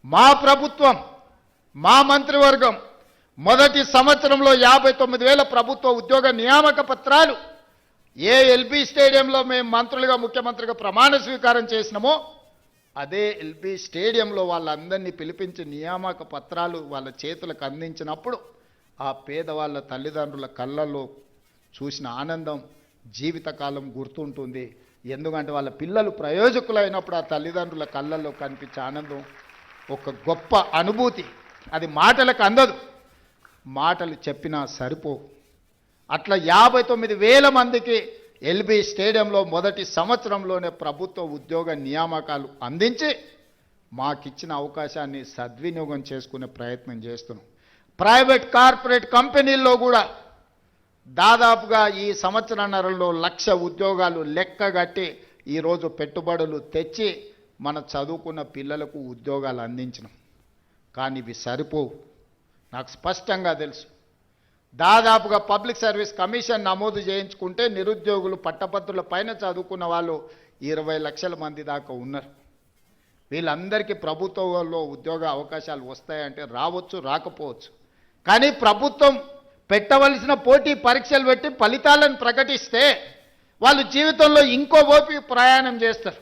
మా ప్రభుత్వం మా మంత్రివర్గం మొదటి సంవత్సరంలో 59,000 ప్రభుత్వ ఉద్యోగ నియామక పత్రాలు ఏ ఎల్బీ స్టేడియంలో మేము మంత్రులుగా ముఖ్యమంత్రిగా ప్రమాణ స్వీకారం చేసినామో అదే ఎల్బీ స్టేడియంలో వాళ్ళందరినీ పిలిపించి నియామక పత్రాలు వాళ్ళ చేతులకు అందించినప్పుడు ఆ పేదవాళ్ళ తల్లిదండ్రుల కళ్ళల్లో చూసిన ఆనందం జీవితకాలం గుర్తుంటుంది. ఎందుకంటే వాళ్ళ పిల్లలు ప్రయోజకులైనప్పుడు ఆ తల్లిదండ్రుల కళ్ళల్లో కనిపించే ఆనందం ఒక గొప్ప అనుభూతి. అది మాటలకు అందదు, మాటలు చెప్పినా సరిపోవు. అట్లా 59,000 మందికి ఎల్బీ స్టేడియంలో మొదటి సంవత్సరంలోనే ప్రభుత్వ ఉద్యోగ నియామకాలు అందించి మాకిచ్చిన అవకాశాన్ని సద్వినియోగం చేసుకునే ప్రయత్నం చేస్తున్నాం. ప్రైవేట్ కార్పొరేట్ కంపెనీల్లో కూడా దాదాపుగా ఈ సంవత్సరన్నరలో 1,00,000 ఉద్యోగాలు లెక్కగట్టి ఈరోజు పెట్టుబడులు తెచ్చి మన చదువుకున్న పిల్లలకు ఉద్యోగాలు అందించినాం. కానీ ఇవి సరిపోవు. నాకు స్పష్టంగా తెలుసు. దాదాపుగా పబ్లిక్ సర్వీస్ కమిషన్ నమోదు చేయించుకుంటే నిరుద్యోగులు పట్టభద్రుల పైన చదువుకున్న వాళ్ళు 20 లక్షల మంది దాకా ఉన్నారు. వీళ్ళందరికీ ప్రభుత్వంలో ఉద్యోగ అవకాశాలు వస్తాయంటే రావచ్చు, రాకపోవచ్చు. కానీ ప్రభుత్వం పెట్టవలసిన పోటీ పరీక్షలు పెట్టి ఫలితాలను ప్రకటిస్తే వాళ్ళు జీవితంలో ఇంకో ఓపి ప్రయాణం చేస్తారు.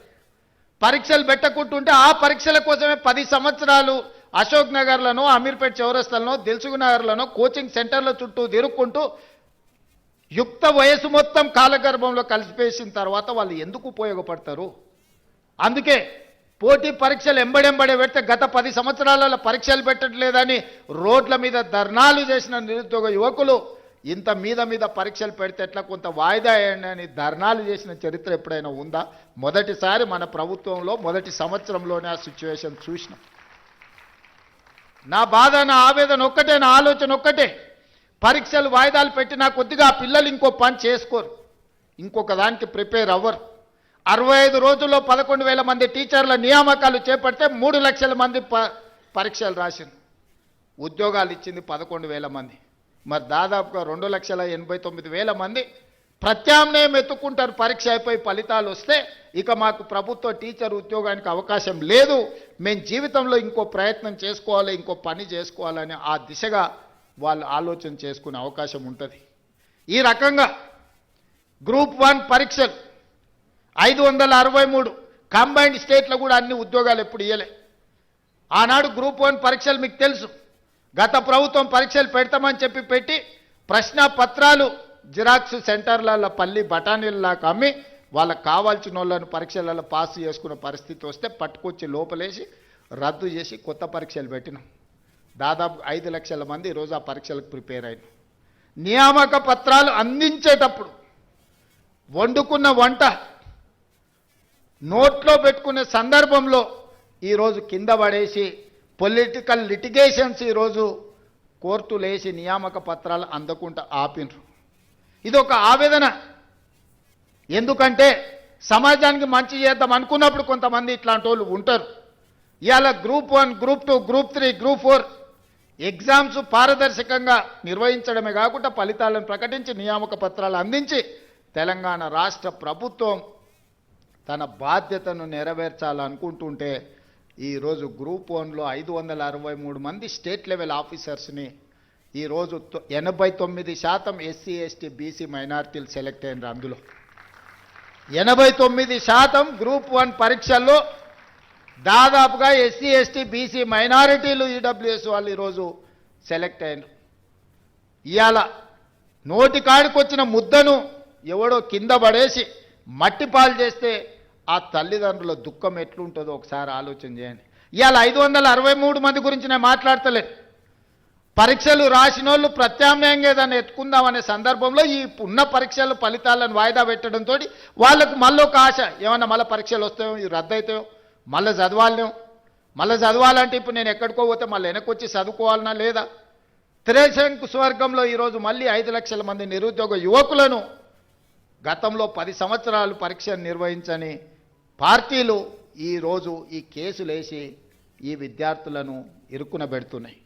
పరీక్షలు పెట్టకుంటుంటే ఆ పరీక్షల కోసమే 10 సంవత్సరాలు అశోక్ నగర్లను, అమీర్పేట్ చౌరస్తాలను, దిల్సుఖ్ నగర్లను కోచింగ్ సెంటర్ల చుట్టూ తిరుక్కుంటూ యుక్త వయసు మొత్తం కాలగర్భంలో కలిసిపేసిన తర్వాత వాళ్ళు ఎందుకు ఉపయోగపడతారు? అందుకే పోటీ పరీక్షలు ఎంబడెంబడే పెడితే గత 10 సంవత్సరాలలో పరీక్షలు పెట్టట్లేదని రోడ్ల మీద ధర్నాలు చేసిన నిరుద్యోగ యువకులు ఇంత మీద పరీక్షలు పెడితే ఎట్లా కొంత వాయిదా వేయండి అని ధర్నాలు చేసిన చరిత్ర ఎప్పుడైనా ఉందా? మొదటిసారి మన ప్రభుత్వంలో మొదటి సంవత్సరంలోనే ఆ సిచ్యువేషన్ చూసినాం. నా బాధ, నా ఆవేదన ఒక్కటే, నా ఆలోచన ఒక్కటే. పరీక్షలు వాయిదాలు పెట్టినా కొద్దిగా ఆ పిల్లలు ఇంకో పని చేసుకోరు, ఇంకొక దానికి ప్రిపేర్ అవ్వరు. 65 రోజుల్లో 11,000 మంది టీచర్ల నియామకాలు చేపడితే 3 లక్షల మంది పరీక్షలు రాసింది. ఉద్యోగాలు ఇచ్చింది 11,000 మంది. మరి దాదాపుగా 2,89,000 మంది ప్రత్యామ్నాయం ఎత్తుకుంటారు. పరీక్ష అయిపోయి ఫలితాలు వస్తే ఇక మాకు ప్రభుత్వ టీచర్ ఉద్యోగానికి అవకాశం లేదు, మేము జీవితంలో ఇంకో ప్రయత్నం చేసుకోవాలి, ఇంకో పని చేసుకోవాలని ఆ దిశగా వాళ్ళు ఆలోచన చేసుకునే అవకాశం ఉంటుంది. ఈ రకంగా గ్రూప్ 1 పరీక్షలు 563 కంబైన్డ్ స్టేట్లో కూడా అన్ని ఉద్యోగాలు ఎప్పుడు ఇవ్వలే. ఆనాడు గ్రూప్ 1 పరీక్షలు మీకు తెలుసు, గత ప్రభుత్వం పరీక్షలు పెడతామని చెప్పి పెట్టి ప్రశ్న పత్రాలు జిరాక్స్ సెంటర్లలో పల్లి బఠానీలలాగా అమ్మి వాళ్ళకు కావాల్సిన వాళ్ళను పరీక్షలలో పాస్ చేసుకున్న పరిస్థితి వస్తే పట్టుకొచ్చి లోపలేసి రద్దు చేసి కొత్త పరీక్షలు పెట్టినాం. దాదాపు 5 లక్షల మంది ఈరోజు ఆ పరీక్షలకు ప్రిపేర్ అయిన. నియామక పత్రాలు అందించేటప్పుడు వండుకున్న వంట నోట్లో పెట్టుకునే సందర్భంలో ఈరోజు కింద పడేసి పొలిటికల్ లిటిగేషన్స్ ఈరోజు కోర్టులు వేసి నియామక పత్రాలు అందకుండా ఆపినరు. ఇది ఒక ఆవేదన. ఎందుకంటే సమాజానికి మంచి చేద్దాం అనుకున్నప్పుడు కొంతమంది ఇట్లాంటి వాళ్ళు ఉంటారు. ఇవాళ group 1, group 2, group 3, group 4 exams పారదర్శకంగా నిర్వహించడమే కాకుండా ఫలితాలను ప్రకటించి నియామక పత్రాలు అందించి తెలంగాణ రాష్ట్ర ప్రభుత్వం తన బాధ్యతను నెరవేర్చాలనుకుంటుంటే ఈరోజు గ్రూప్ 1లో 563 మంది స్టేట్ లెవెల్ ఆఫీసర్స్ని ఈరోజు 89% ఎస్సీ ఎస్టీ బీసీ మైనారిటీలు సెలెక్ట్ అయినారు. అందులో 89% గ్రూప్ 1 పరీక్షల్లో దాదాపుగా ఎస్సీ ఎస్టీ బీసీ మైనారిటీలు ఈడబ్ల్యూఎస్ వాళ్ళు ఈరోజు సెలెక్ట్ అయినారు. ఇవాళ నోటి కాడికొచ్చిన ముద్దను ఎవడో కింద పడేసి మట్టి పాలు చేస్తే ఆ తల్లిదండ్రుల దుఃఖం ఎట్లుంటుందో ఒకసారి ఆలోచన చేయండి. ఇవాళ 563 మంది గురించి నేను మాట్లాడతలేదు. పరీక్షలు రాసిన వాళ్ళు ప్రత్యామ్నాయంగా ఏదైనా ఎత్తుకుందామనే సందర్భంలో ఈ ఉన్న పరీక్షల ఫలితాలను వాయిదా పెట్టడంతో వాళ్ళకు మళ్ళీ ఒక ఆశ, ఏమన్నా మళ్ళీ పరీక్షలు వస్తాయో, ఇవి రద్దు అవుతాయో, మళ్ళీ చదవాలనేమో. మళ్ళీ చదవాలంటే ఇప్పుడు నేను ఎక్కడికో పోతే మళ్ళీ వెనకొచ్చి చదువుకోవాలన్నా లేదా? త్రిశంకు స్వర్గంలో ఈరోజు మళ్ళీ 5 లక్షల మంది నిరుద్యోగ యువకులను గతంలో 10 సంవత్సరాలు పరీక్షను నిర్వహించని పార్టీలు ఈరోజు ఈ కేసులేసి ఈ విద్యార్థులను ఇరుక్కున పెడుతున్నాయి.